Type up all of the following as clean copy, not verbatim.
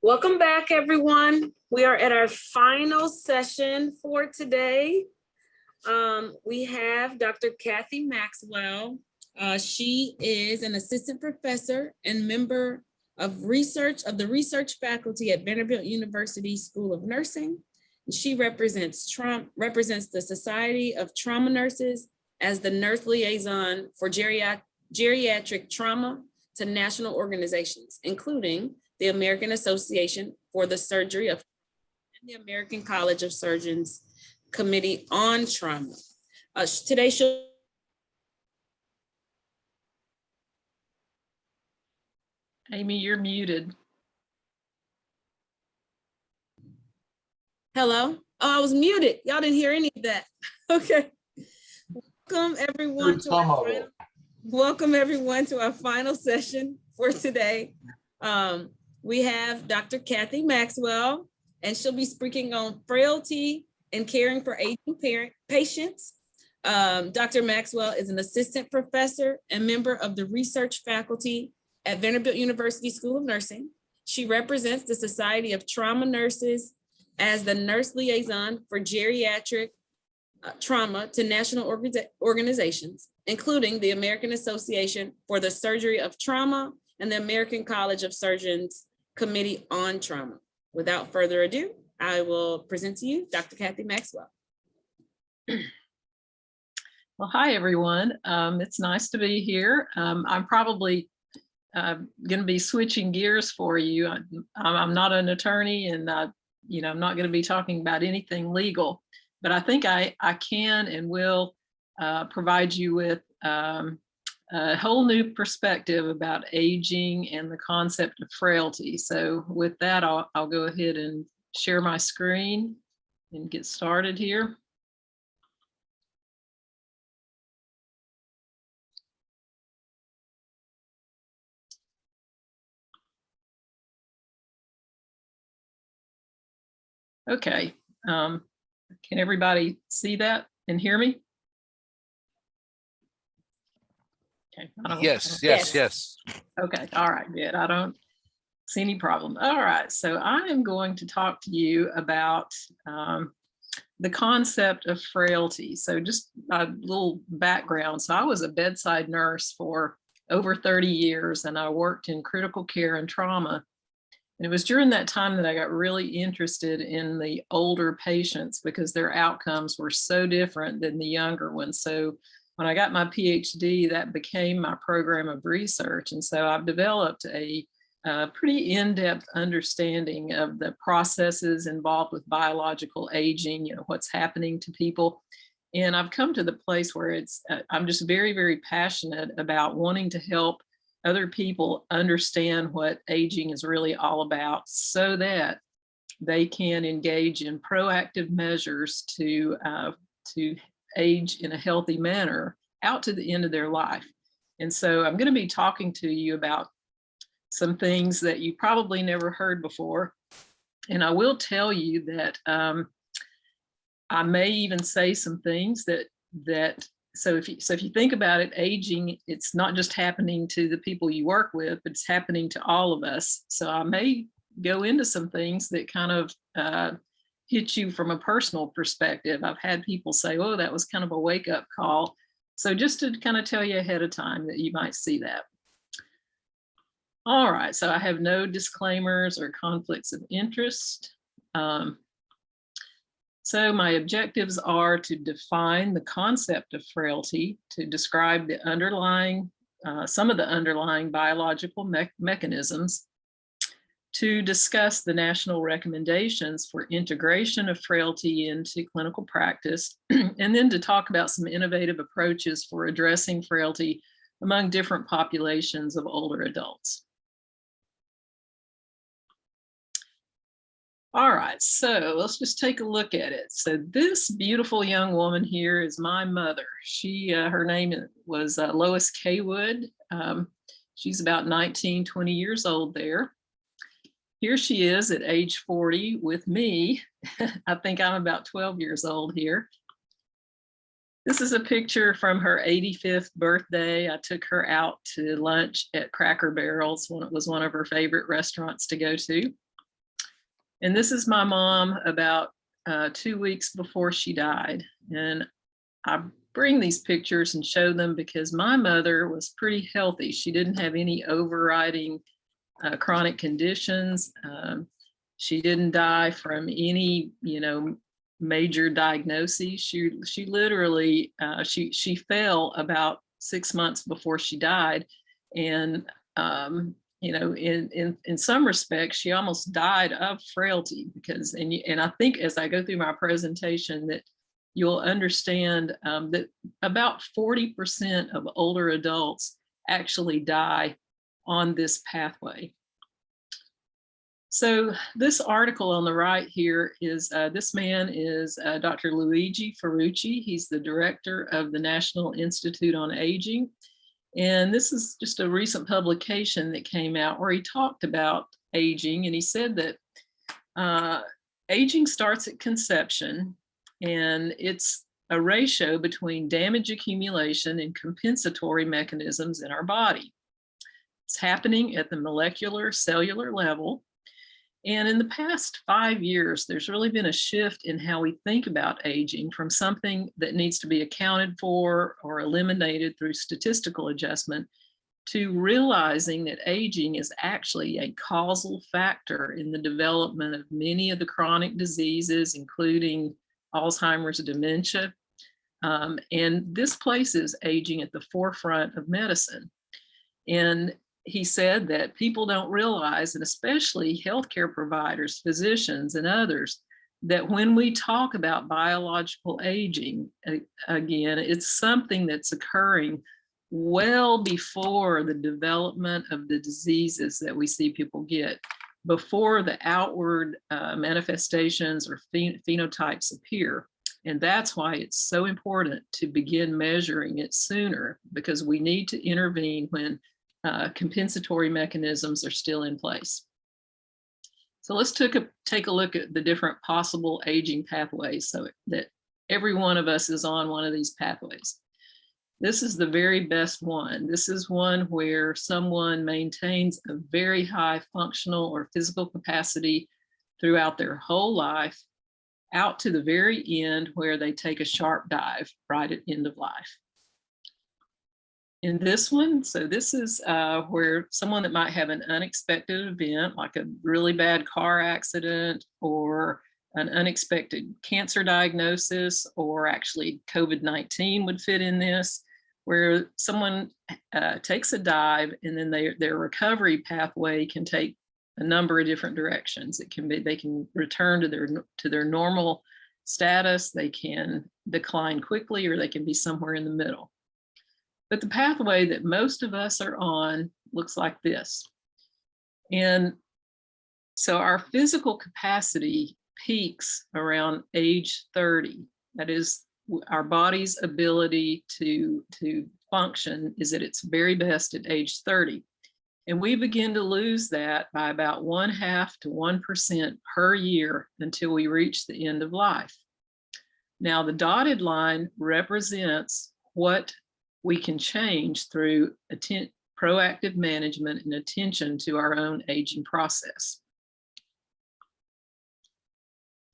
Welcome back, everyone. We are at our final session for today. We have Dr. Kathy Maxwell. She is an assistant professor and member of the research faculty at Vanderbilt University School of Nursing. She represents the Society of Trauma Nurses as the nurse liaison for geriatric trauma to national organizations, including the American Association for the Surgery of and the American College of Surgeons Committee on Trauma. Today she'll Amy, you're muted. Hello? Oh, I was muted. Y'all didn't hear any of that. Okay. Welcome everyone to our final session for today. We have Dr. Kathy Maxwell, and she'll be speaking on frailty and caring for aging patients. Dr. Maxwell is an assistant professor and member of the research faculty at Vanderbilt University School of Nursing. She represents the Society of Trauma Nurses as the nurse liaison for geriatric trauma to national organizations, including the American Association for the Surgery of Trauma and the American College of Surgeons Committee on Trauma. Without further ado, I will present to you Dr. Kathy Maxwell. Well, hi, everyone. It's nice to be here. I'm probably going to be switching gears for you. I'm not an attorney, and I'm not going to be talking about anything legal, but I think I can and will provide you with a whole new perspective about aging and the concept of frailty. So with that, I'll go ahead and share my screen and get started here. Okay, can everybody see that and hear me? Okay. Yes. Okay, all right, good. I don't see any problem. All right, so I am going to talk to you about the concept of frailty. So just a little background. So I was a bedside nurse for over 30 years, and I worked in critical care and trauma. And it was during that time that I got really interested in the older patients because their outcomes were so different than the younger ones. So when I got my PhD, that became my program of research. And so I've developed a pretty in-depth understanding of the processes involved with biological aging, what's happening to people. And I've come to the place where I'm just very, very passionate about wanting to help other people understand what aging is really all about so that they can engage in proactive measures to age in a healthy manner out to the end of their life. And so I'm going to be talking to you about some things that you probably never heard before. And I will tell you that I may even say some things so if you think about it, aging, it's not just happening to the people you work with, but it's happening to all of us. So I may go into some things that kind of hit you from a personal perspective. I've had people say, oh, that was kind of a wake-up call. So just to kind of tell you ahead of time that you might see that. All right, so I have no disclaimers or conflicts of interest. So my objectives are to define the concept of frailty, to describe the some of the underlying biological mechanisms, to discuss the national recommendations for integration of frailty into clinical practice, and then to talk about some innovative approaches for addressing frailty among different populations of older adults. All right, so let's just take a look at it. So this beautiful young woman here is my mother. Her name was Lois K. Wood. She's about 19, 20 years old there. Here she is at age 40 with me. I think I'm about 12 years old here. This is a picture from her 85th birthday. I took her out to lunch at Cracker Barrel's when it was one of her favorite restaurants to go to. And this is my mom about 2 weeks before she died. And I bring these pictures and show them because my mother was pretty healthy. She didn't have any overriding chronic conditions. She didn't die from any, major diagnoses. She literally, she fell about 6 months before she died. And, in some respects, she almost died of frailty because, and I think as I go through my presentation that you'll understand that about 40% of older adults actually die on this pathway. So this article on the right here is, this man is Dr. Luigi Ferrara. He's the director of the National Institute on Aging. And this is just a recent publication that came out where he talked about aging. And he said that aging starts at conception, and it's a ratio between damage accumulation and compensatory mechanisms in our body. It's happening at the molecular cellular level. And in the past 5 years, there's really been a shift in how we think about aging from something that needs to be accounted for or eliminated through statistical adjustment to realizing that aging is actually a causal factor in the development of many of the chronic diseases, including Alzheimer's, dementia. And this places aging at the forefront of medicine. And he said that people don't realize, and especially healthcare providers, physicians, and others, that when we talk about biological aging, again, it's something that's occurring well before the development of the diseases that we see people get, before the outward manifestations or phenotypes appear. And that's why it's so important to begin measuring it sooner, because we need to intervene when compensatory mechanisms are still in place. So let's take a look at the different possible aging pathways so that every one of us is on one of these pathways. This is the very best one. This is one where someone maintains a very high functional or physical capacity throughout their whole life, out to the very end where they take a sharp dive right at end of life. In this one, so this is where someone that might have an unexpected event, like a really bad car accident or an unexpected cancer diagnosis, or actually COVID-19 would fit in this, where someone takes a dive and then their recovery pathway can take a number of different directions. It can be, they can return to their normal status, they can decline quickly, or they can be somewhere in the middle. But the pathway that most of us are on looks like this. And so our physical capacity peaks around age 30. That is, our body's ability to function is at its very best at age 30. And we begin to lose that by about 0.5 to 1% per year until we reach the end of life. Now, the dotted line represents what we can change through proactive management and attention to our own aging process.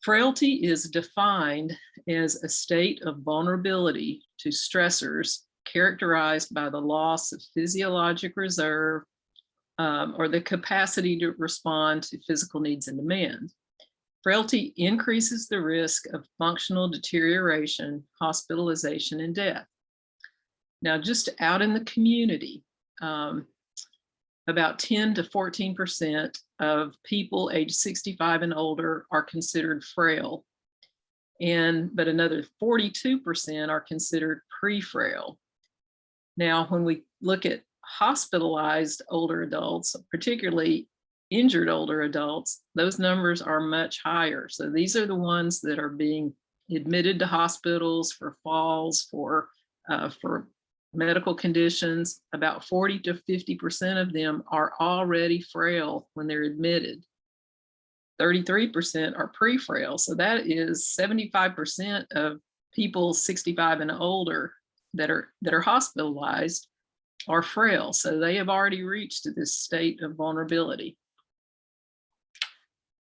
Frailty is defined as a state of vulnerability to stressors characterized by the loss of physiologic reserve or the capacity to respond to physical needs and demands. Frailty increases the risk of functional deterioration, hospitalization, and death. Now, just out in the community, about 10 to 14% of people age 65 and older are considered frail, but another 42% are considered pre-frail. Now, when we look at hospitalized older adults, particularly injured older adults, those numbers are much higher. So these are the ones that are being admitted to hospitals for falls, for medical conditions. About 40 to 50% of them are already frail when they're admitted. 33% are pre-frail. So that is 75% of people 65 and older that are hospitalized are frail. So they have already reached this state of vulnerability.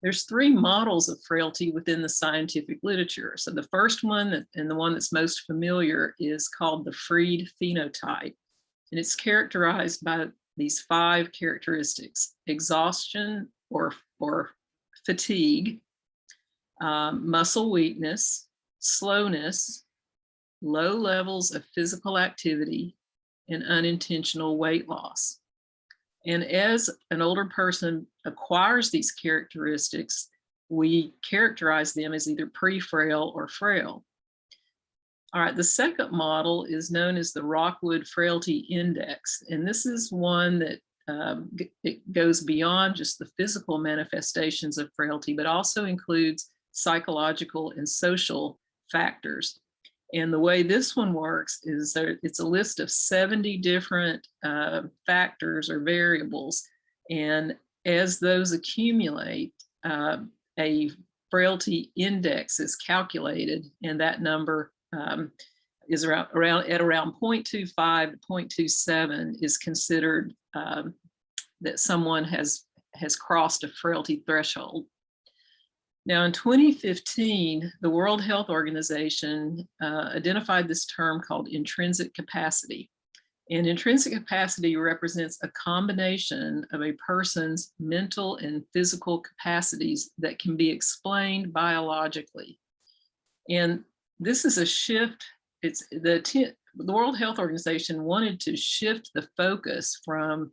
There's 3 models of frailty within the scientific literature. So the first one, and the one that's most familiar, is called the Fried phenotype. And it's characterized by these 5 characteristics: exhaustion or fatigue, muscle weakness, slowness, low levels of physical activity, and unintentional weight loss. And as an older person acquires these characteristics, we characterize them as either pre-frail or frail. All right, the second model is known as the Rockwood Frailty Index. And this is one that it goes beyond just the physical manifestations of frailty, but also includes psychological and social factors. And the way this one works is that it's a list of 70 different factors or variables. And as those accumulate, a frailty index is calculated, and that number is around 0.25 to 0.27 is considered that someone has crossed a frailty threshold. Now, in 2015, the World Health Organization identified this term called intrinsic capacity. And intrinsic capacity represents a combination of a person's mental and physical capacities that can be explained biologically. And this is a shift. It's the World Health Organization wanted to shift the focus from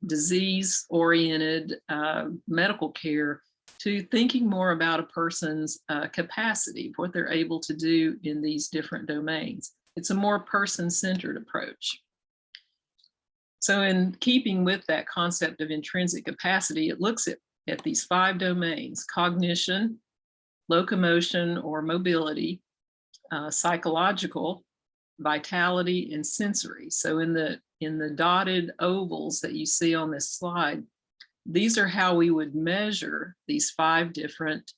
disease-oriented medical care to thinking more about a person's capacity, what they're able to do in these different domains. It's a more person-centered approach. So in keeping with that concept of intrinsic capacity, it looks at these 5 domains: cognition, locomotion or mobility, psychological, vitality, and sensory. So in the dotted ovals that you see on this slide, these are how we would measure these 5 different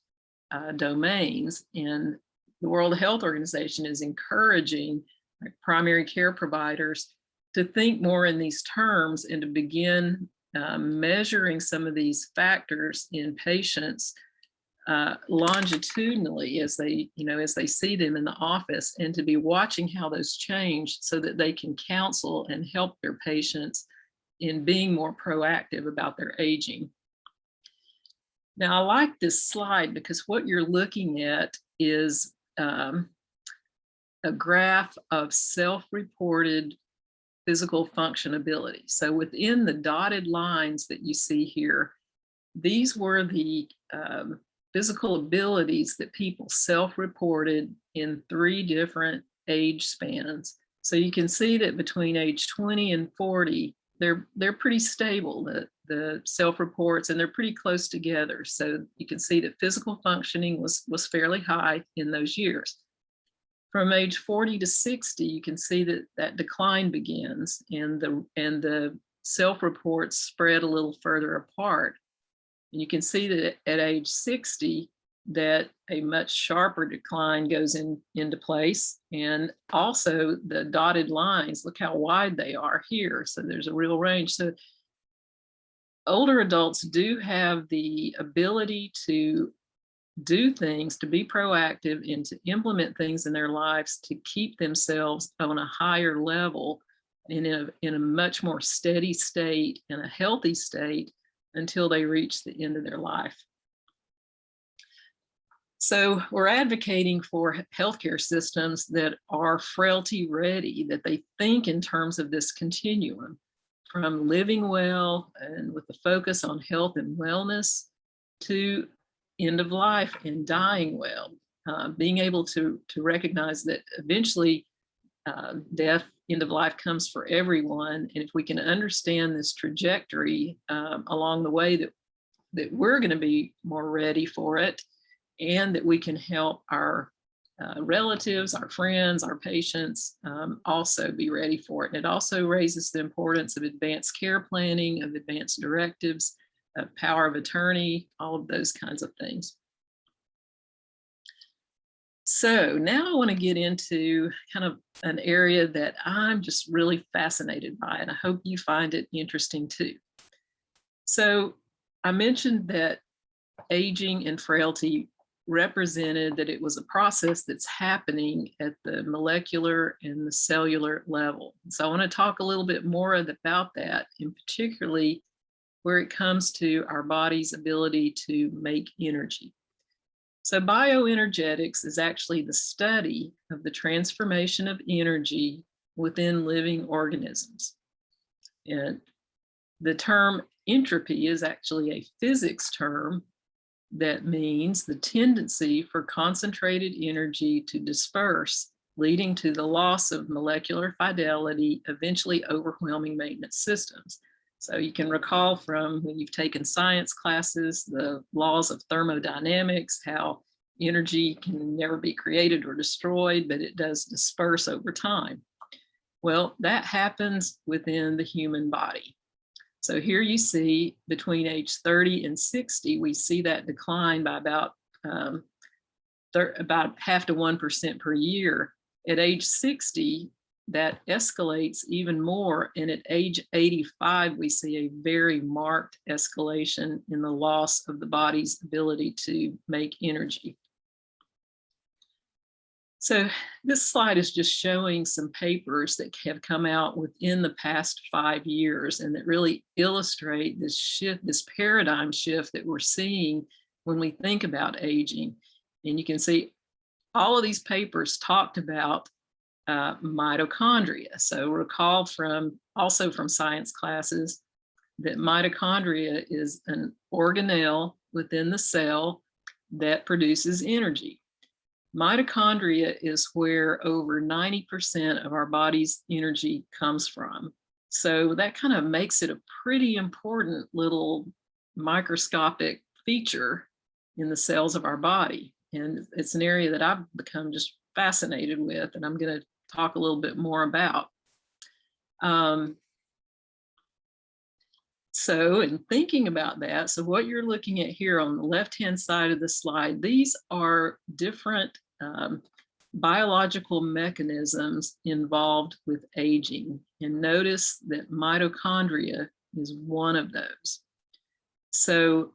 domains. And the World Health Organization is encouraging primary care providers to think more in these terms and to begin measuring some of these factors in patients longitudinally as they see them in the office, and to be watching how those change so that they can counsel and help their patients in being more proactive about their aging. Now, I like this slide because what you're looking at is a graph of self-reported physical functionability. So within the dotted lines that you see here, these were the physical abilities that people self-reported in 3 different age spans. So you can see that between age 20 and 40, they're pretty stable, the self-reports, and they're pretty close together. So you can see that physical functioning was fairly high in those years. From age 40 to 60, you can see that decline begins, and the self-reports spread a little further apart. And you can see that at age 60, that a much sharper decline goes into place. And also the dotted lines, look how wide they are here. So there's a real range. So older adults do have the ability to do things, to be proactive, and to implement things in their lives to keep themselves on a higher level in a much more steady state and a healthy state until they reach the end of their life. So we're advocating for healthcare systems that are frailty ready, that they think in terms of this continuum from living well and with the focus on health and wellness to end of life and dying well, being able to recognize that eventually death, end of life comes for everyone. And if we can understand this trajectory along the way, that we're going to be more ready for it, and that we can help our relatives, our friends, our patients also be ready for it. And it also raises the importance of advanced care planning, of advanced directives, of power of attorney, all of those kinds of things. So now I want to get into kind of an area that I'm just really fascinated by, and I hope you find it interesting too. So I mentioned that aging and frailty represented that it was a process that's happening at the molecular and the cellular level. So I want to talk a little bit more about that, and particularly where it comes to our body's ability to make energy. So bioenergetics is actually the study of the transformation of energy within living organisms. And the term entropy is actually a physics term that means the tendency for concentrated energy to disperse, leading to the loss of molecular fidelity, eventually overwhelming maintenance systems. So you can recall from when you've taken science classes, the laws of thermodynamics, how energy can never be created or destroyed, but it does disperse over time. Well, that happens within the human body. So here you see between age 30 and 60, we see that decline by about half to 1% per year. At age 60, that escalates even more. And at age 85, we see a very marked escalation in the loss of the body's ability to make energy. So this slide is just showing some papers that have come out within the past 5 years and that really illustrate this shift, this paradigm shift that we're seeing when we think about aging. And you can see all of these papers talked about mitochondria. So recall also from science classes that mitochondria is an organelle within the cell that produces energy. Mitochondria is where over 90% of our body's energy comes from. So that kind of makes it a pretty important little microscopic feature in the cells of our body. And it's an area that I've become just fascinated with, and I'm going to talk a little bit more about. So in thinking about that, so what you're looking at here on the left-hand side of the slide, these are different biological mechanisms involved with aging. And notice that mitochondria is one of those. So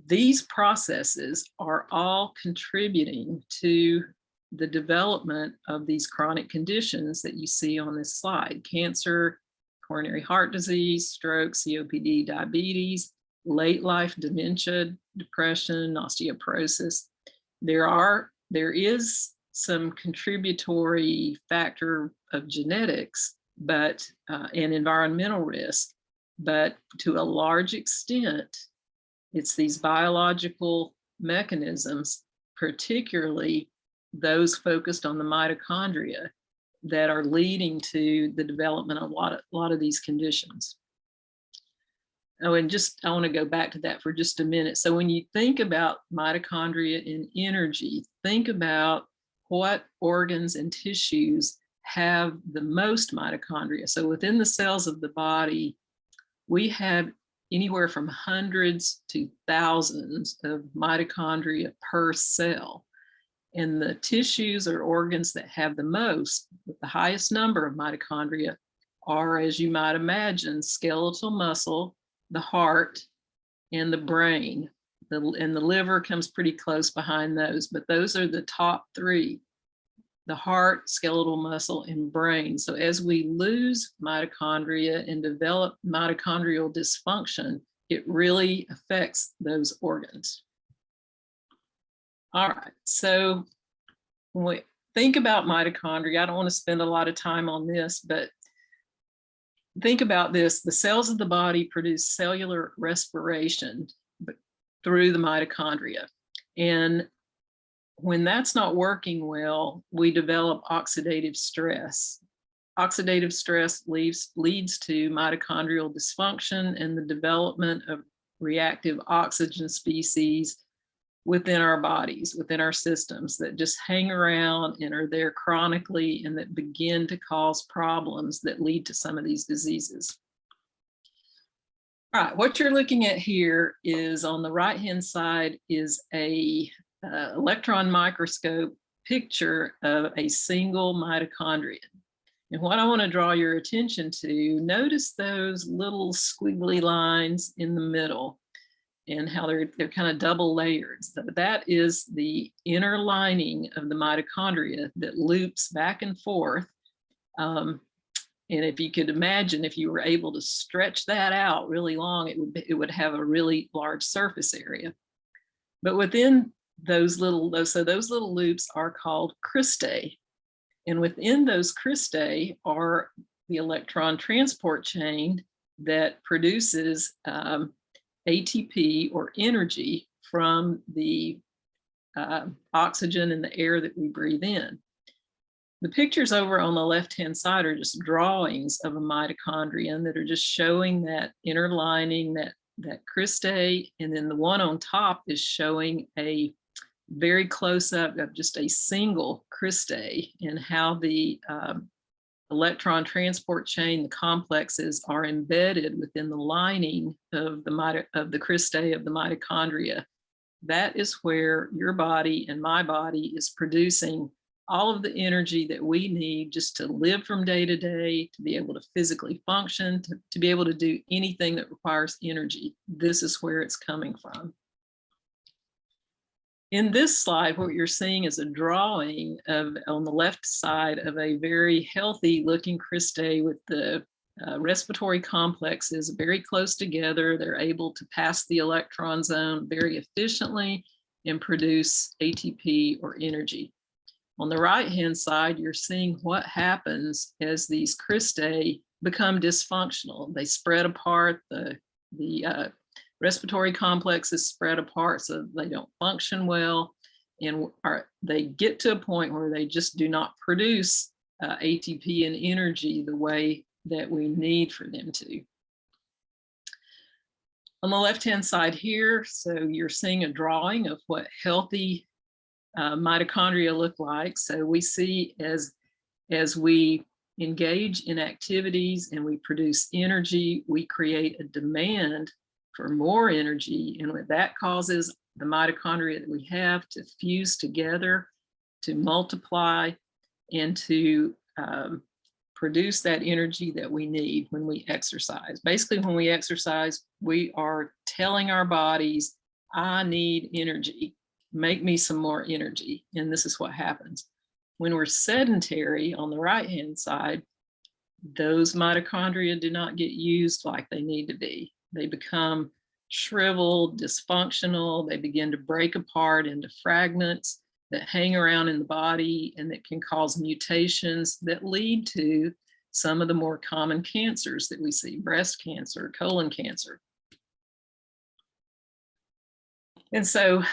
these processes are all contributing to the development of these chronic conditions that you see on this slide: cancer, coronary heart disease, stroke, COPD, diabetes, late life dementia, depression, osteoporosis. There is some contributory factor of genetics, but and environmental risk, but to a large extent, it's these biological mechanisms, particularly those focused on the mitochondria, that are leading to the development of a lot of these conditions. Oh, and I want to go back to that for just a minute. So when you think about mitochondria and energy, think about what organs and tissues have the most mitochondria. So within the cells of the body, we have anywhere from hundreds to thousands of mitochondria per cell. And the tissues or organs that have the most, with the highest number of mitochondria, are, as you might imagine, skeletal muscle, the heart, and the brain. And the liver comes pretty close behind those, but those are the top three: the heart, skeletal muscle, and brain. So as we lose mitochondria and develop mitochondrial dysfunction, it really affects those organs. All right, so when we think about mitochondria, I don't want to spend a lot of time on this, but think about this: the cells of the body produce cellular respiration through the mitochondria. And when that's not working well, we develop oxidative stress. Oxidative stress leads to mitochondrial dysfunction and the development of reactive oxygen species within our bodies, within our systems, that just hang around and are there chronically and that begin to cause problems that lead to some of these diseases. All right, what you're looking at here is, on the right-hand side, is a electron microscope picture of a single mitochondria. And what I want to draw your attention to, notice those little squiggly lines in the middle. and how they're kind of double layered. So that is the inner lining of the mitochondria that loops back and forth. And if you could imagine, if you were able to stretch that out really long, it would have a really large surface area. But within those little loops are called cristae. And within those cristae are the electron transport chain that produces ATP, or energy, from the oxygen and the air that we breathe in. The pictures over on the left-hand side are just drawings of a mitochondrion that are just showing that inner lining, that cristae, and then the one on top is showing a very close up of just a single cristae, and how the electron transport chain, the complexes, are embedded within the lining of the cristae of the mitochondria. That is where your body and my body is producing all of the energy that we need just to live from day to day, to be able to physically function, to be able to do anything that requires energy. This is where it's coming from. In this slide, what you're seeing is a drawing of, on the left side, of a very healthy looking cristae with the respiratory complexes very close together. They're able to pass the electron zone very efficiently and produce ATP, or energy. On the right-hand side, you're seeing what happens as these cristae become dysfunctional. They spread apart, the respiratory complexes spread apart, so they don't function well, and they get to a point where they just do not produce ATP and energy the way that we need for them to. On the left-hand side here, so you're seeing a drawing of what healthy mitochondria look like. So we see as we engage in activities and we produce energy, we create a demand for more energy, and what that causes the mitochondria that we have to fuse together, to multiply, and to produce that energy that we need when we exercise. Basically, when we exercise, we are telling our bodies, I need energy, make me some more energy, and this is what happens. When we're sedentary, on the right-hand side, those mitochondria do not get used like they need to be. They become shriveled, dysfunctional. They begin to break apart into fragments that hang around in the body and that can cause mutations that lead to some of the more common cancers that we see: breast cancer, colon cancer. And so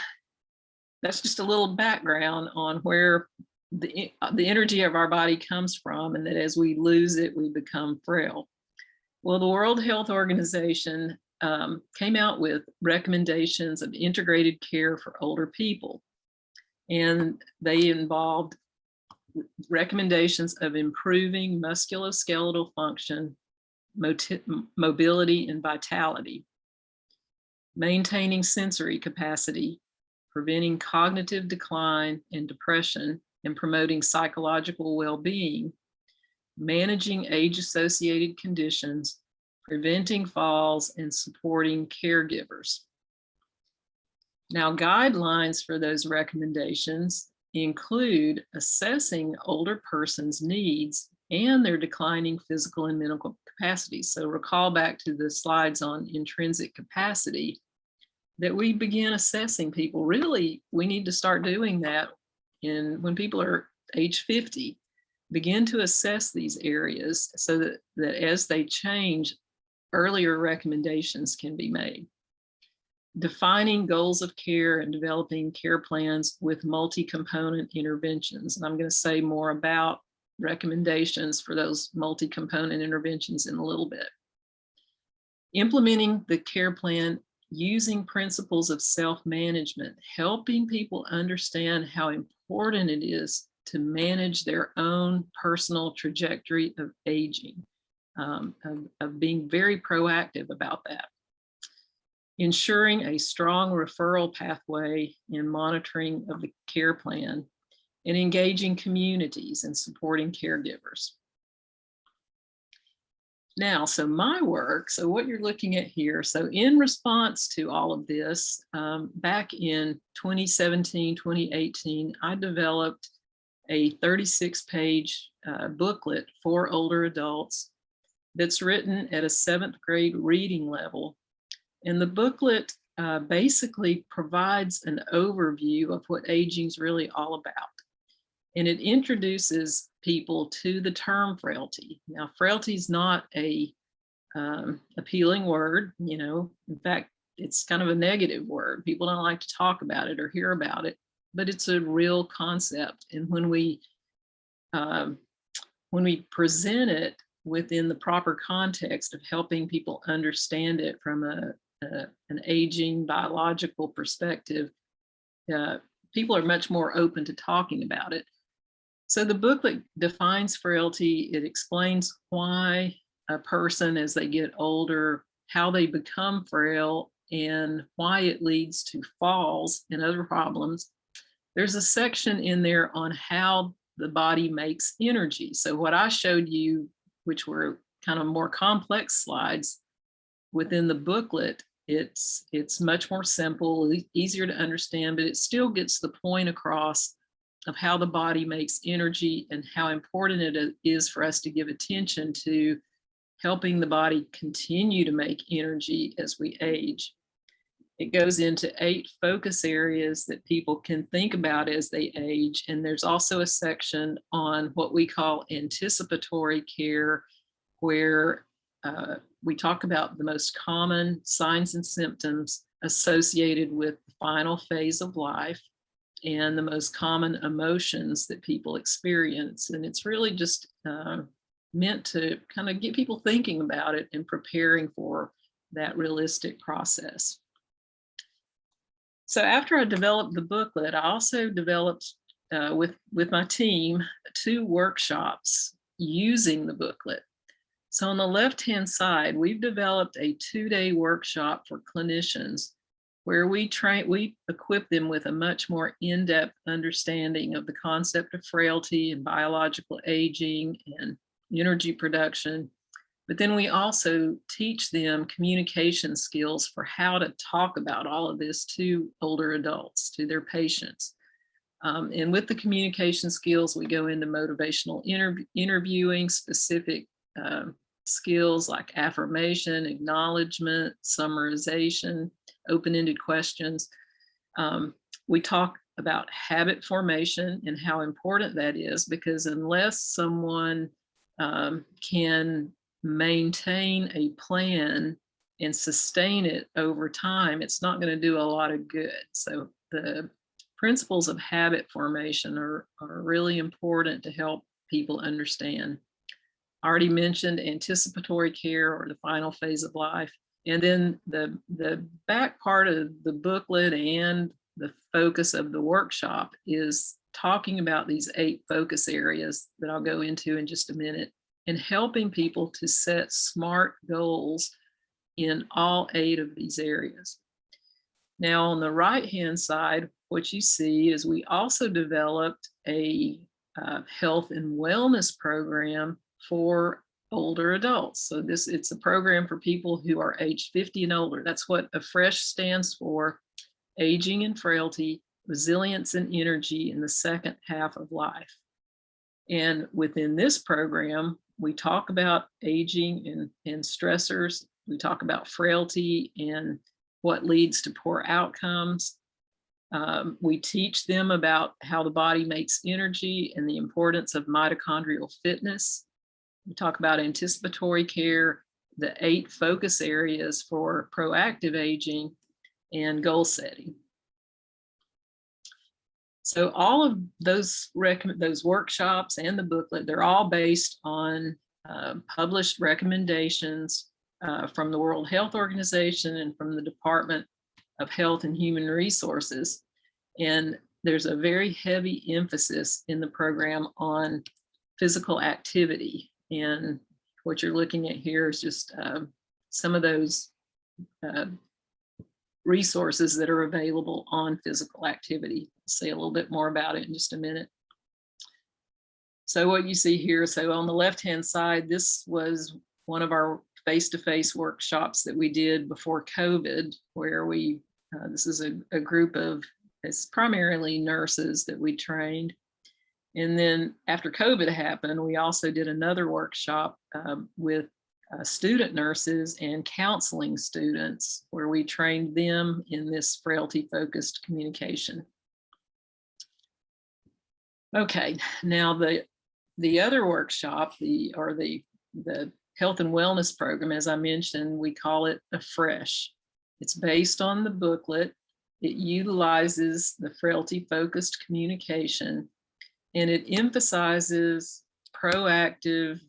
that's just a little background on where the energy of our body comes from, and that as we lose it, we become frail. Well, the World Health Organization came out with recommendations of integrated care for older people. And they involved recommendations of improving musculoskeletal function, mobility, and vitality, maintaining sensory capacity, preventing cognitive decline and depression, and promoting psychological well-being, managing age-associated conditions, preventing falls, and supporting caregivers. Now, guidelines for those recommendations include assessing older persons' needs and their declining physical and mental capacity. So recall back to the slides on intrinsic capacity, that we begin assessing people. Really, we need to start doing that when people are age 50. Begin to assess these areas so that as they change, earlier recommendations can be made. Defining goals of care and developing care plans with multi-component interventions. And I'm going to say more about recommendations for those multi-component interventions in a little bit. Implementing the care plan using principles of self-management, helping people understand how important it is to manage their own personal trajectory of aging, of being very proactive about that. Ensuring a strong referral pathway and monitoring of the care plan, and engaging communities and supporting caregivers. Now, so my work, so what you're looking at here, so in response to all of this, back in 2017, 2018, I developed a 36-page booklet for older adults that's written at a 7th grade reading level. And the booklet basically provides an overview of what aging is really all about. And it introduces people to the term frailty. Now, frailty is not a appealing word, you know. In fact, it's kind of a negative word. People don't like to talk about it or hear about it, but it's a real concept. And when we present it within the proper context of helping people understand it from an aging biological perspective, people are much more open to talking about it. So the booklet defines frailty. It explains why a person, as they get older, how they become frail, and why it leads to falls and other problems. There's a section in there on how the body makes energy. So what I showed you, which were kind of more complex slides within the booklet, it's much more simple, easier to understand, but it still gets the point across of how the body makes energy and how important it is for us to give attention to helping the body continue to make energy as we age. It goes into 8 focus areas that people can think about as they age. And there's also a section on what we call anticipatory care, where we talk about the most common signs and symptoms associated with the final phase of life and the most common emotions that people experience. And it's really just meant to kind of get people thinking about it and preparing for that realistic process. So after I developed the booklet, I also developed with my team 2 workshops using the booklet. So on the left-hand side, we've developed a 2-day workshop for clinicians where we equip them with a much more in-depth understanding of the concept of frailty and biological aging and energy production. But then we also teach them communication skills for how to talk about all of this to older adults, to their patients. And with the communication skills, we go into motivational interviewing, specific skills like affirmation, acknowledgement, summarization, open-ended questions. We talk about habit formation and how important that is, because unless someone can maintain a plan and sustain it over time, it's not going to do a lot of good. So the principles of habit formation are really important to help people understand. I already mentioned anticipatory care, or the final phase of life. And then the back part of the booklet and the focus of the workshop is talking about these 8 focus areas that I'll go into in just a minute, and helping people to set SMART goals in all 8 of these areas. Now, on the right-hand side, what you see is we also developed a health and wellness program for older adults. So it's a program for people who are age 50 and older. That's what AFRESH stands for: aging and frailty, resilience and energy in the second half of life. And within this program, we talk about aging and stressors. We talk about frailty and what leads to poor outcomes. We teach them about how the body makes energy and the importance of mitochondrial fitness. We talk about anticipatory care, the 8 focus areas for proactive aging, and goal setting. So all of those workshops and the booklet, they're all based on published recommendations from the World Health Organization and from the Department of Health and Human Resources. And there's a very heavy emphasis in the program on physical activity. And what you're looking at here is just some of those resources that are available on physical activity. I'll say a little bit more about it in just a minute. So what you see here, so on the left-hand side, this was one of our face-to-face workshops that we did before COVID, where we, this is a group of, it's primarily nurses that we trained. And then after COVID happened, we also did another workshop with student nurses and counseling students, where we trained them in this frailty-focused communication. Okay, now the other workshop, the health and wellness program, as I mentioned, we call it Afresh. It's based on the booklet. It utilizes the frailty-focused communication, and it emphasizes proactive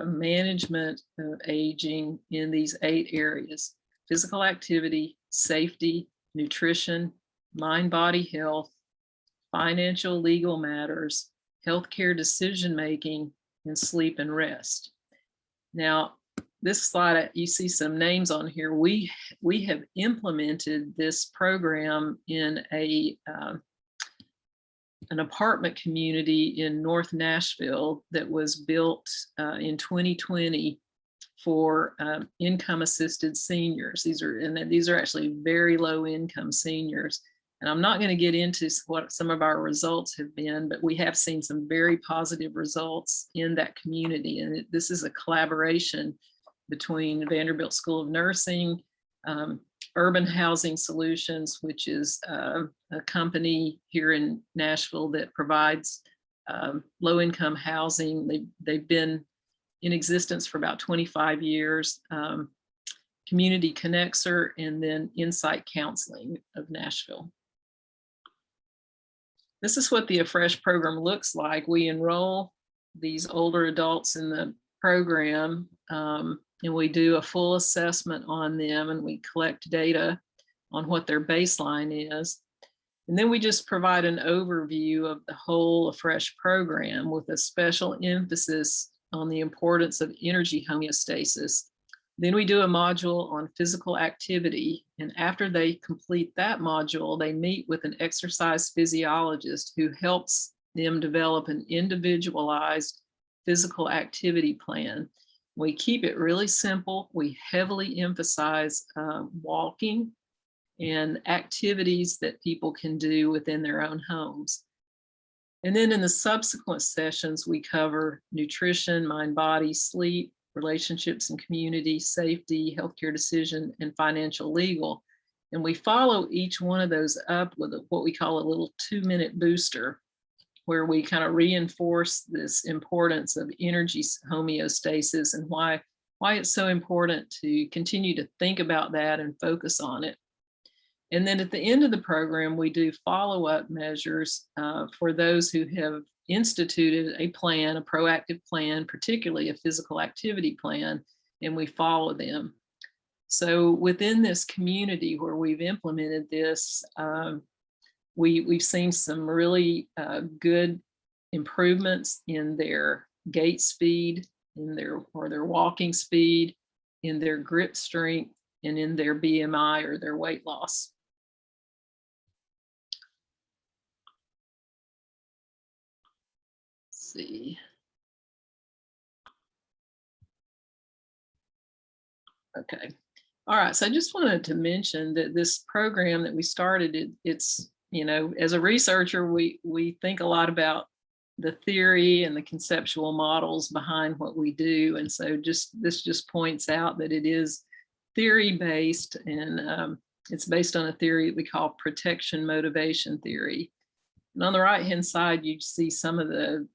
management of aging in these 8 areas: physical activity, safety, nutrition, mind-body health, financial legal matters, healthcare decision-making, and sleep and rest. Now, this slide, you see some names on here. We have implemented this program in an apartment community in North Nashville that was built in 2020 for income-assisted seniors. These are actually very low-income seniors. And I'm not going to get into what some of our results have been, but we have seen some very positive results in that community. And this is a collaboration between Vanderbilt School of Nursing, Urban Housing Solutions, which is a company here in Nashville that provides low-income housing. They've been in existence for about 25 years. Community Connexer, and then Insight Counseling of Nashville. This is what the Afresh program looks like. We enroll these older adults in the program, and we do a full assessment on them, and we collect data on what their baseline is. And then we just provide an overview of the whole Afresh program with a special emphasis on the importance of energy homeostasis. Then we do a module on physical activity, and after they complete that module, they meet with an exercise physiologist who helps them develop an individualized physical activity plan. We keep it really simple. We heavily emphasize walking and activities that people can do within their own homes. And then in the subsequent sessions, we cover nutrition, mind, body, sleep, relationships and community, safety, healthcare decision, and financial legal. And we follow each one of those up with what we call a little 2-minute booster, where we kind of reinforce this importance of energy homeostasis and why it's so important to continue to think about that and focus on it. And then at the end of the program, we do follow-up measures for those who have instituted a plan, a proactive plan, particularly a physical activity plan, and we follow them. So within this community where we've implemented this, we've seen some really good improvements in their gait speed, in their walking speed, in their grip strength, and in their BMI or their weight loss. See. Okay. All right. So I just wanted to mention that this program that we started, it's, you know, as a researcher, we think a lot about the theory and the conceptual models behind what we do. And so this just points out that it is theory-based, and it's based on a theory that we call protection motivation theory. And on the right-hand side, you see some of the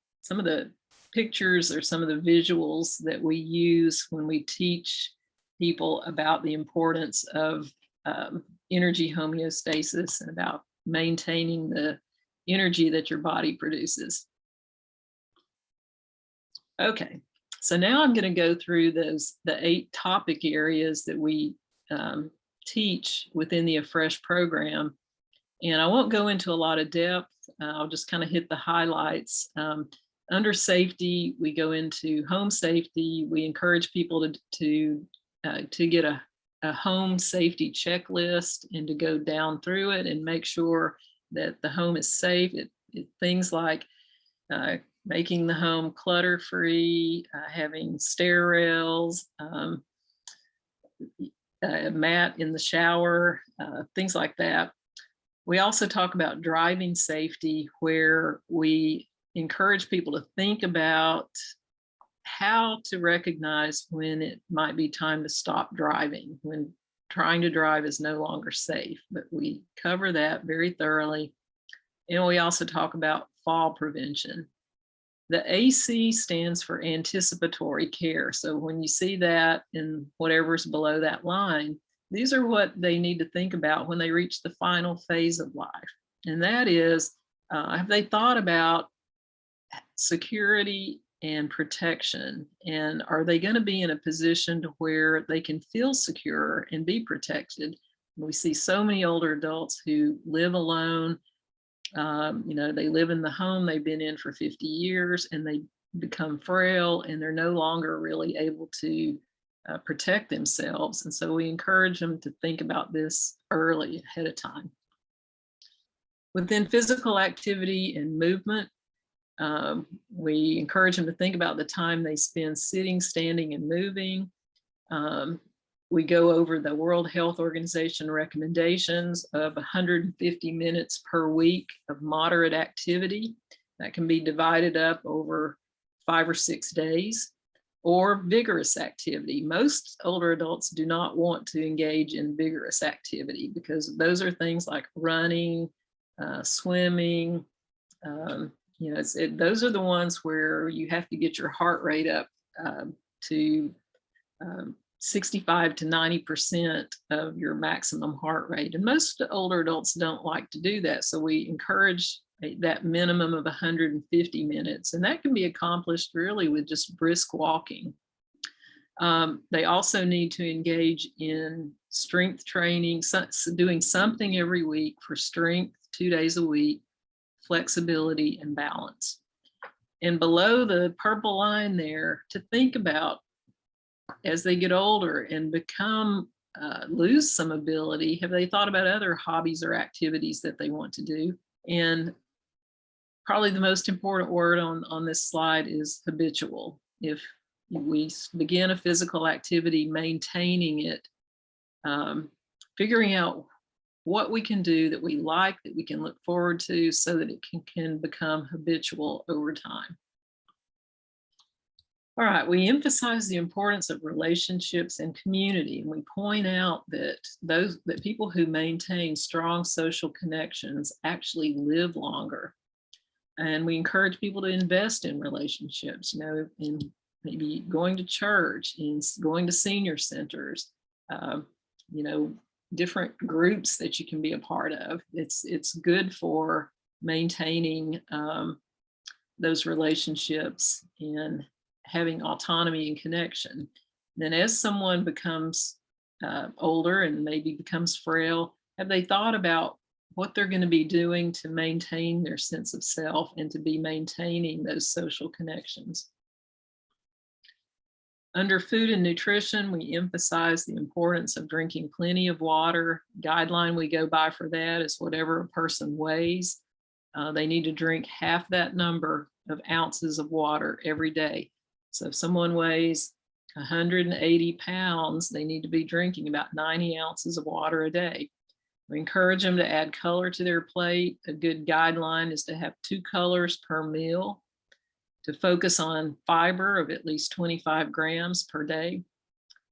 pictures or some of the visuals that we use when we teach people about the importance of energy homeostasis and about maintaining the energy that your body produces. Okay, so now I'm going to go through the 8 topic areas that we teach within the Afresh program. And I won't go into a lot of depth. I'll just kind of hit the highlights. Under safety, we go into home safety. We encourage people to get a home safety checklist and to go down through it and make sure that the home is safe. Things like making the home clutter-free, having stair rails, a mat in the shower, things like that. We also talk about driving safety, where we encourage people to think about how to recognize when it might be time to stop driving, when trying to drive is no longer safe. But we cover that very thoroughly. And we also talk about fall prevention. The AC stands for anticipatory care. So when you see that in whatever's below that line, these are what they need to think about when they reach the final phase of life. And that is, have they thought about security and protection? And are they going to be in a position to where they can feel secure and be protected? We see so many older adults who live alone. They live in the home they've been in for 50 years and they become frail and they're no longer really able to protect themselves. And so we encourage them to think about this early, ahead of time. Within physical activity and movement, we encourage them to think about the time they spend sitting, standing, and moving. We go over the World Health Organization recommendations of 150 minutes per week of moderate activity. That can be divided up over 5 or 6 days, or vigorous activity. Most older adults do not want to engage in vigorous activity because those are things like running, swimming. Those are the ones where you have to get your heart rate up to 65 to 90% of your maximum heart rate. And most older adults don't like to do that. So we encourage that minimum of 150 minutes. And that can be accomplished really with just brisk walking. They also need to engage in strength training, doing something every week for strength, 2 days a week, flexibility, and balance. And below the purple line there, to think about as they get older and lose some ability, have they thought about other hobbies or activities that they want to do? And probably the most important word on this slide is habitual. If we begin a physical activity, maintaining it, figuring out what we can do that we like, that we can look forward to, so that it can become habitual over time. All right, we emphasize the importance of relationships and community, and we point out that people who maintain strong social connections actually live longer. And we encourage people to invest in relationships, in maybe going to church, in going to senior centers, different groups that you can be a part of. It's good for maintaining those relationships and having autonomy and connection. Then as someone becomes older and maybe becomes frail, have they thought about what they're going to be doing to maintain their sense of self and to be maintaining those social connections? Under food and nutrition, we emphasize the importance of drinking plenty of water. Guideline we go by for that is whatever a person weighs. They need to drink half that number of ounces of water every day. So if someone weighs 180 pounds, they need to be drinking about 90 ounces of water a day. We encourage them to add color to their plate. A good guideline is to have 2 colors per meal, to focus on fiber of at least 25 grams per day.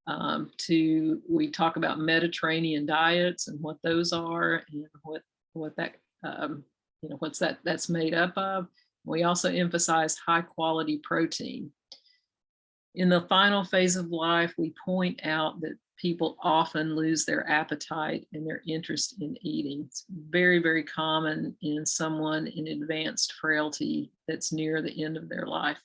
We talk about Mediterranean diets and what those are and that's made up of. We also emphasize high quality protein. In the final phase of life, we point out that people often lose their appetite and their interest in eating. It's very, very common in someone in advanced frailty that's near the end of their life.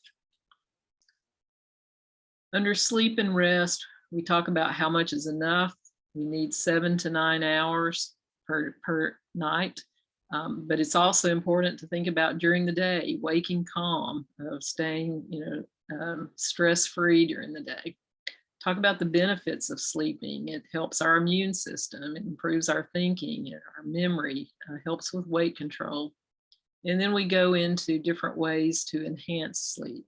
Under sleep and rest, we talk about how much is enough. We need 7 to 9 hours per night. But it's also important to think about during the day, waking calm, staying, stress-free during the day. Talk about the benefits of sleeping. It helps our immune system, it improves our thinking, our memory, helps with weight control. And then we go into different ways to enhance sleep.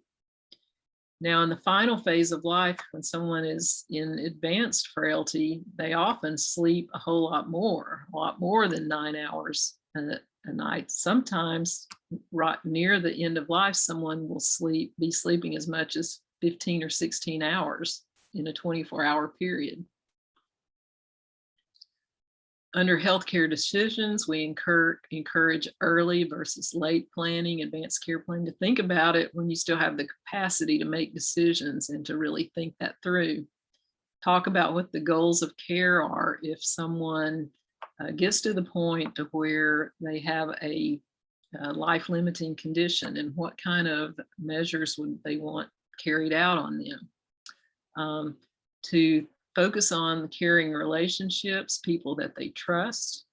Now, in the final phase of life, when someone is in advanced frailty, they often sleep a lot more than 9 hours a night. Sometimes right near the end of life, someone will be sleeping as much as 15 or 16 hours in a 24-hour period. Under healthcare decisions, we encourage early versus late planning, advanced care planning, to think about it when you still have the capacity to make decisions and to really think that through. Talk about what the goals of care are if someone gets to the point of where they have a life-limiting condition, and what kind of measures would they want carried out on them. To focus on caring relationships, people that they trust.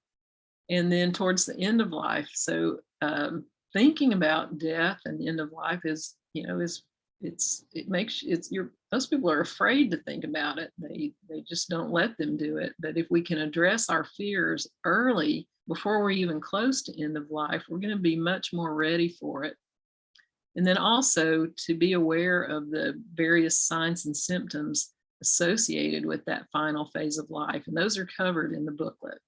And then towards the end of life, so thinking about death and the end of life is, most people are afraid to think about it. They just don't let them do it. But if we can address our fears early, before we're even close to end of life, we're going to be much more ready for it. And then also to be aware of the various signs and symptoms associated with that final phase of life. And those are covered in the booklet.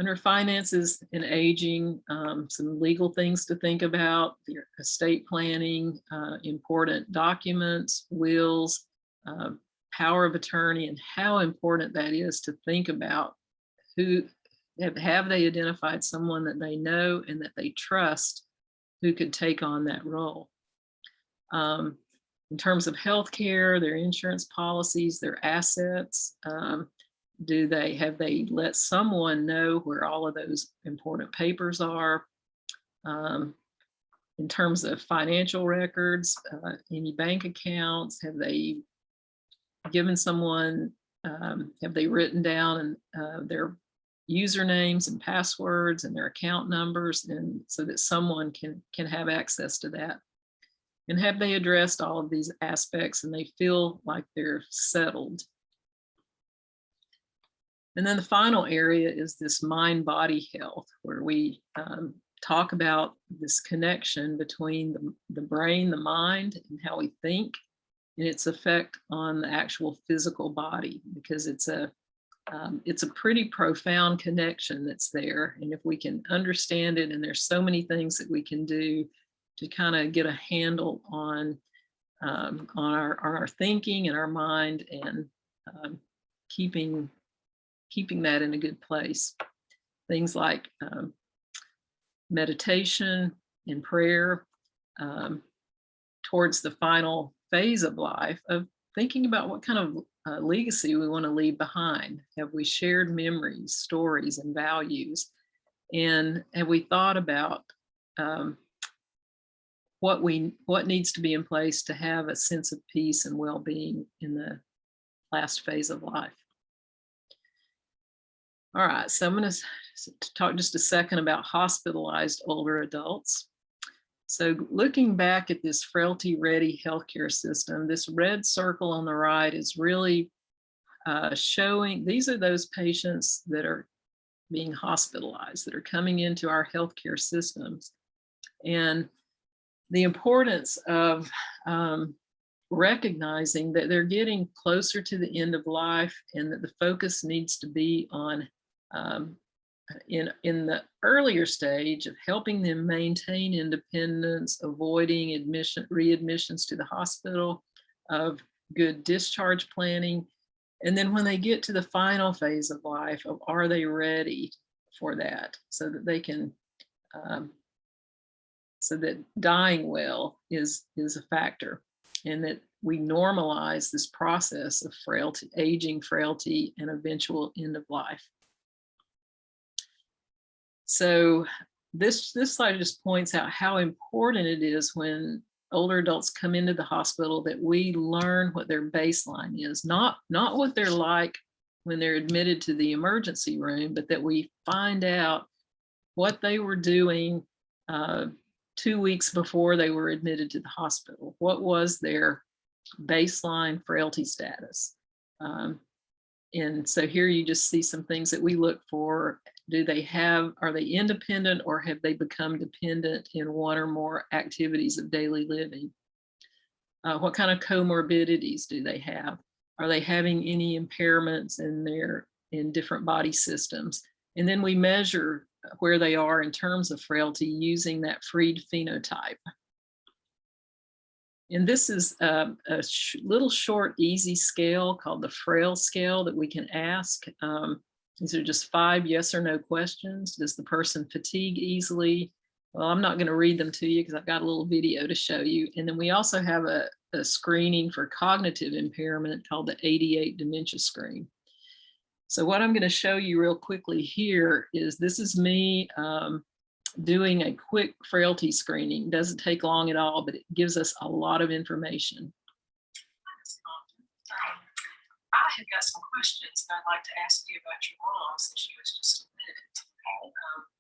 Under finances and aging, some legal things to think about: your estate planning, important documents, wills, power of attorney, and how important that is to think about who have they identified someone that they know and that they trust who could take on that role. In terms of healthcare, their insurance policies, their assets, have they let someone know where all of those important papers are? In terms of financial records, any bank accounts, have they given someone, have they written down their usernames and passwords and their account numbers, and so that someone can have access to that? And have they addressed all of these aspects and they feel like they're settled? And then the final area is this mind-body health, where we talk about this connection between the brain, the mind, and how we think, and its effect on the actual physical body, because it's a pretty profound connection that's there. And if we can understand it, and there's so many things that we can do to kind of get a handle on our thinking and our mind, and keeping that in a good place. Things like meditation and prayer towards the final phase of life, of thinking about what kind of legacy we want to leave behind. Have we shared memories, stories, and values? And have we thought about what needs to be in place to have a sense of peace and well-being in the last phase of life? All right, so I'm going to talk just a second about hospitalized older adults. So looking back at this frailty-ready healthcare system, this red circle on the right is really showing, these are those patients that are being hospitalized, that are coming into our healthcare systems. And the importance of recognizing that they're getting closer to the end of life, and that the focus needs to be on, in the earlier stage, of helping them maintain independence, avoiding readmissions to the hospital, of good discharge planning. And then when they get to the final phase of life, are they ready for that, so that they can, so that dying well is a factor, and that we normalize this process of frailty, aging, frailty, and eventual end of life. So this slide just points out how important it is when older adults come into the hospital that we learn what their baseline is, not what they're like when they're admitted to the emergency room, but that we find out what they were doing 2 weeks before they were admitted to the hospital. What was their baseline frailty status? And so here you just see some things that we look for. Are they independent, or have they become dependent in one or more activities of daily living? What kind of comorbidities do they have? Are they having any impairments in different body systems? And then we measure where they are in terms of frailty using that Fried phenotype. And this is a little short, easy scale called the Frail Scale that we can ask. These are just 5 yes or no questions. Does the person fatigue easily? Well, I'm not going to read them to you because I've got a little video to show you. And then we also have a screening for cognitive impairment called the 88 Dementia Screen. So what I'm going to show you real quickly here is this is me doing a quick frailty screening. Doesn't take long at all, but it gives us a lot of information. I have got some questions that I'd like to ask you about your mom, since she was just admitted.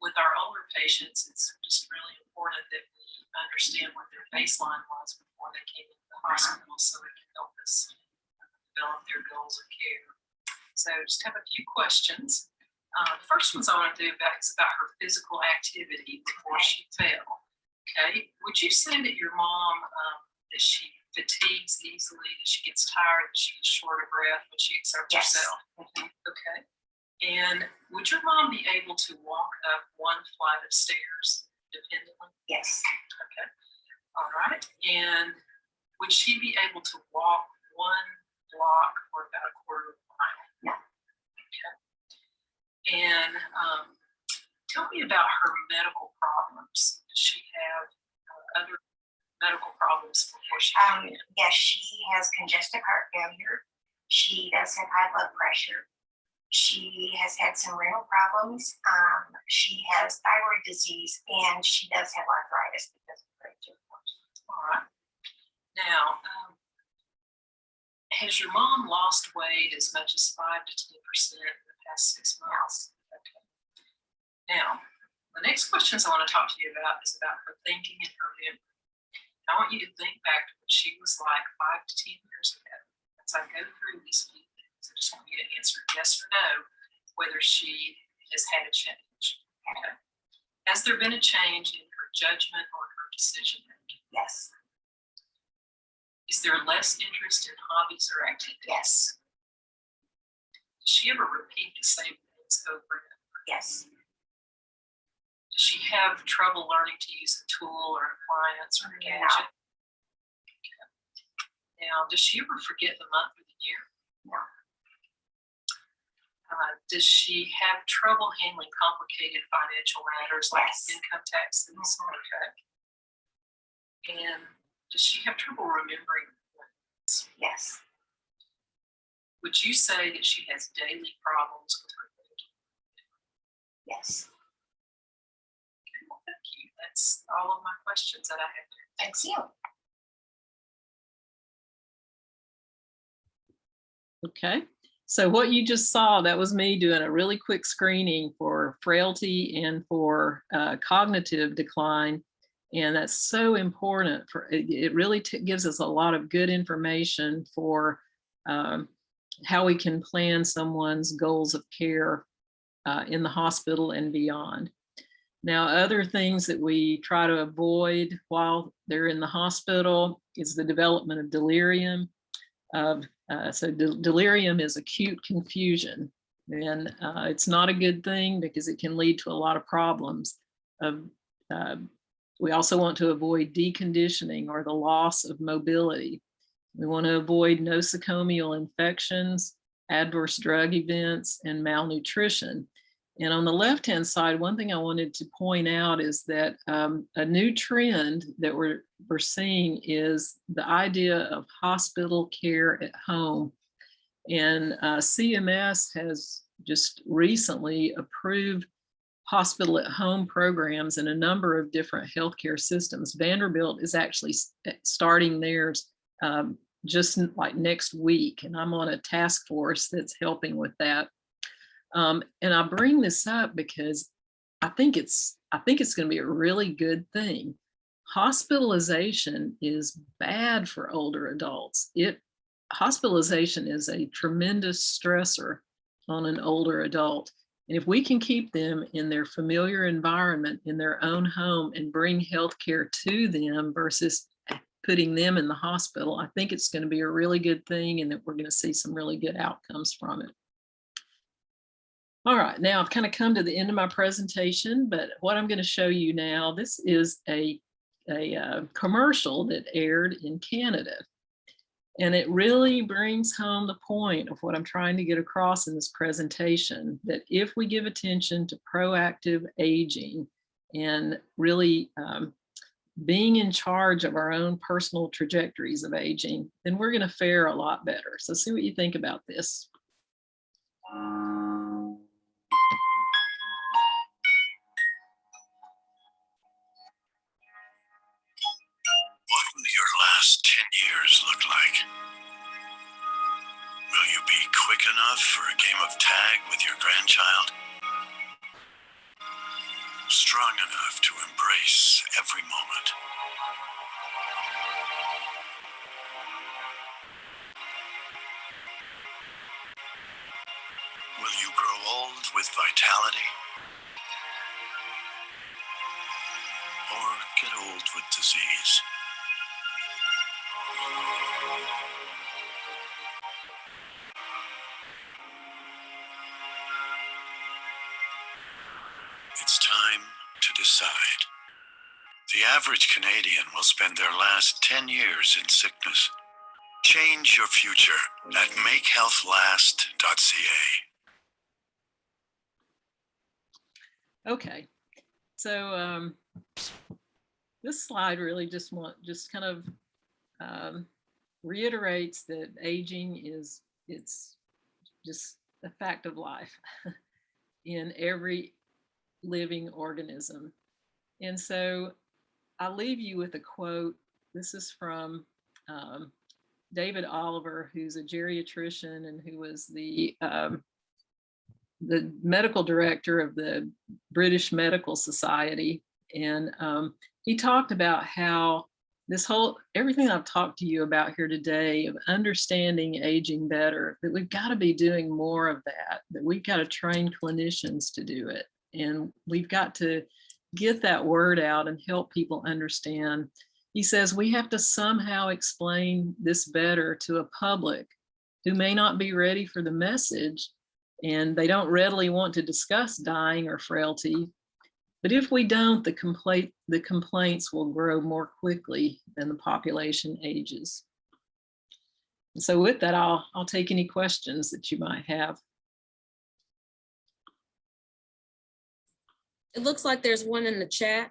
With our older patients, it's just really important that we understand what their baseline was before they came into the hospital, so it can help us develop their goals of care. So just have a few questions. The first ones I want to do is about her physical activity before she fell. Okay, would you say that your mom, that she fatigues easily, that she gets tired, that she gets short of breath when she exerts herself? Okay, and would your mom be able to walk up one flight of stairs independently? Yes. Okay, all right, and would she be able to walk one block or about a quarter of a mile? No. Okay. And tell me about her medical problems. Does she have other medical problems before she came in? Yes, she has congestive heart failure. She does have high blood pressure. She has had some renal problems. She has thyroid disease, and she does have arthritis because of her age. All right. Now, has your mom lost weight as much as 5 to 10% in the past 6 months? Okay. Now, the next questions I want to talk to you about is about her thinking and her memory. I want you to think back to what she was like 5 to 10 years ago. As I go through these few things, I just want you to answer yes or no whether she has had a change. Okay. Has there been a change in her judgment or her decision making? Yes. Is there less interest in hobbies or activities? Yes. Does she ever repeat the same things over and over? Yes. Does she have trouble learning to use a tool or an appliance or a gadget? No. Okay. Now, does she ever forget the month or the year? No. Does she have trouble handling complicated financial matters like Yes. income taxes? Okay. And does she have trouble remembering things? Yes. Would you say that she has daily problems with her thinking? Yes. Okay, well, thank you. That's all of my questions that I have. Thanks you. Okay, so what you just saw, that was me doing a really quick screening for frailty and for cognitive decline. And that's so important. It really gives us a lot of good information for how we can plan someone's goals of care in the hospital and beyond. Now, other things that we try to avoid while they're in the hospital is the development of delirium. Delirium is acute confusion, and it's not a good thing because it can lead to a lot of problems. We also want to avoid deconditioning or the loss of mobility. We want to avoid nosocomial infections, adverse drug events, and malnutrition. And on the left-hand side, one thing I wanted to point out is that a new trend that we're seeing is the idea of hospital care at home. And CMS has just recently approved hospital at home programs in a number of different healthcare systems. Vanderbilt is actually starting theirs just like next week, and I'm on a task force that's helping with that. And I bring this up because I think it's going to be a really good thing. Hospitalization is bad for older adults. It hospitalization is a tremendous stressor on an older adult. And if we can keep them in their familiar environment, in their own home, and bring healthcare to them versus putting them in the hospital, I think it's going to be a really good thing, and that we're going to see some really good outcomes from it. All right, now I've kind of come to the end of my presentation, but what I'm going to show you now, this is a commercial that aired in Canada. And it really brings home the point of what I'm trying to get across in this presentation, that if we give attention to proactive aging and really being in charge of our own personal trajectories of aging, then we're going to fare a lot better. So see what you think about this. What will your last 10 years look like? Will you be quick enough for a game of tag with your grandchild? Strong enough to embrace every moment? Will you grow old with vitality? Or get old with disease? It's time to decide. The average Canadian will spend their last 10 years in sickness. Change your future at makehealthlast.ca. Okay, so this slide really just kind of reiterates that aging it's just a fact of life in every living organism. And so I'll leave you with a quote. This is from David Oliver, who's a geriatrician and who was the medical director of the British Medical Society. And he talked about how everything I've talked to you about here today of understanding aging better, that we've got to be doing more of that we've got to train clinicians to do it. And we've got to get that word out and help people understand. He says we have to somehow explain this better to a public who may not be ready for the message, and they don't readily want to discuss dying or frailty. But if we don't, the complaints will grow more quickly than the population ages. And so with that, I'll take any questions that you might have. It looks like there's one in the chat.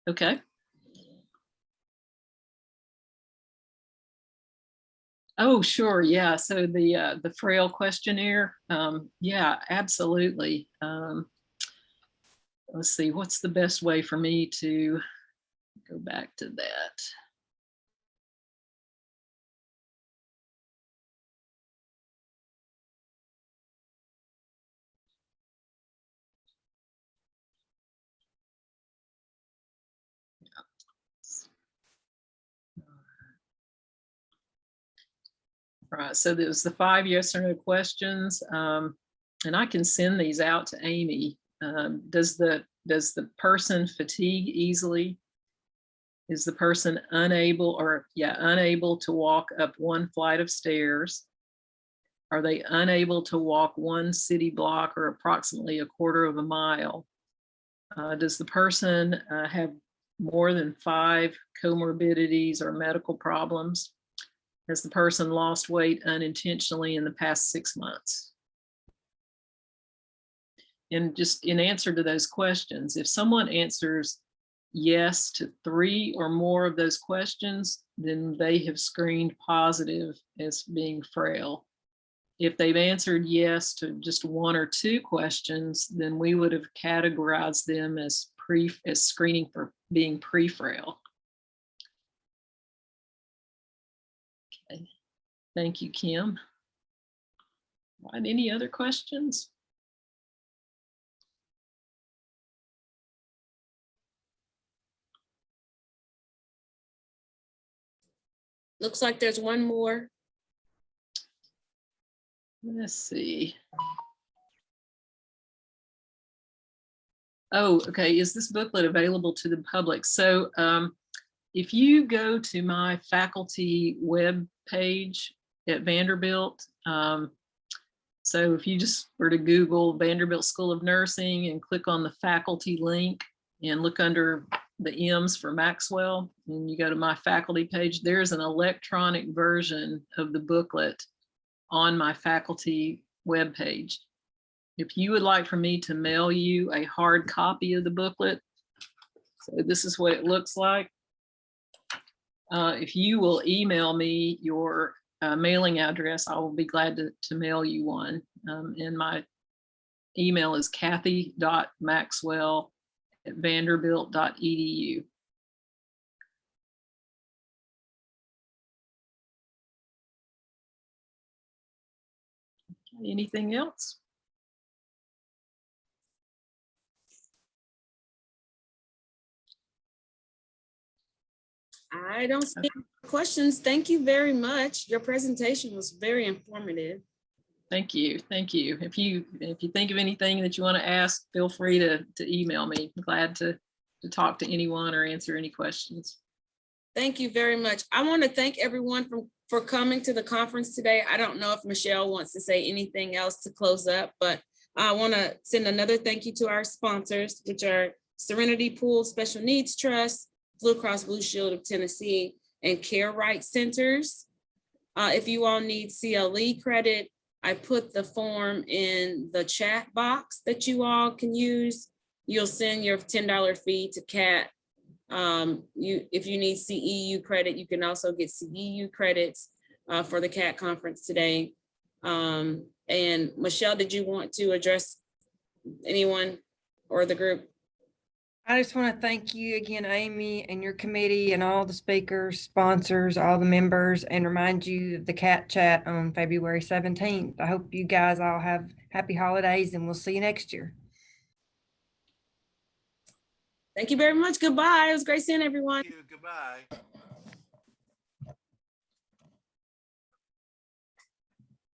Okay. Oh, sure. Yeah. So the Frail questionnaire. Yeah, absolutely. Let's see, what's the best way for me to go back to that? Right, so there's the 5 yes or no questions, and I can send these out to Amy. Does the person fatigue easily? Is the person unable to walk up one flight of stairs? Are they unable to walk one city block or approximately a quarter of a mile? Does the person have more than 5 comorbidities or medical problems? Has the person lost weight unintentionally in the past 6 months? And just in answer to those questions, if someone answers yes to 3 or more of those questions, then they have screened positive as being frail. If they've answered yes to just 1 or 2 questions, then we would have categorized them as screening for being pre-frail. Okay, thank you, Kim. All right, any other questions? Looks like there's one more. Let's see. Oh, okay. Is this booklet available to the public? So if you go to my faculty web page at Vanderbilt, so if you just were to Google Vanderbilt School of Nursing and click on the faculty link and look under the M's for Maxwell, and you go to my faculty page, there's an electronic version of the booklet on my faculty web page. If you would like for me to mail you a hard copy of the booklet, so this is what it looks like. If you will email me your mailing address, I will be glad to mail you one. And my email is kathy.maxwell@vanderbilt.edu. Anything else? I don't see any questions. Thank you very much. Your presentation was very informative. Thank you. Thank you. If you think of anything that you want to ask, feel free to email me. I'm glad to talk to anyone or answer any questions. Thank you very much. I want to thank everyone for coming to the conference today. I don't know if Michelle wants to say anything else to close up, but I want to send another thank you to our sponsors, which are Serenity Pool Special Needs Trust, Blue Cross Blue Shield of Tennessee, and Care Right Centers. If you all need CLE credit, I put the form in the chat box that you all can use. You'll send your $10 fee to CAT. If you need CEU credit, you can also get CEU credits for the CAT conference today. And Michelle, did you want to address anyone or the group? I just want to thank you again, Amy, and your committee and all the speakers, sponsors, all the members, and remind you of the CAT chat on February 17th. I hope you guys all have happy holidays, and we'll see you next year. Thank you very much. Goodbye. It was great seeing everyone. Thank you. Goodbye.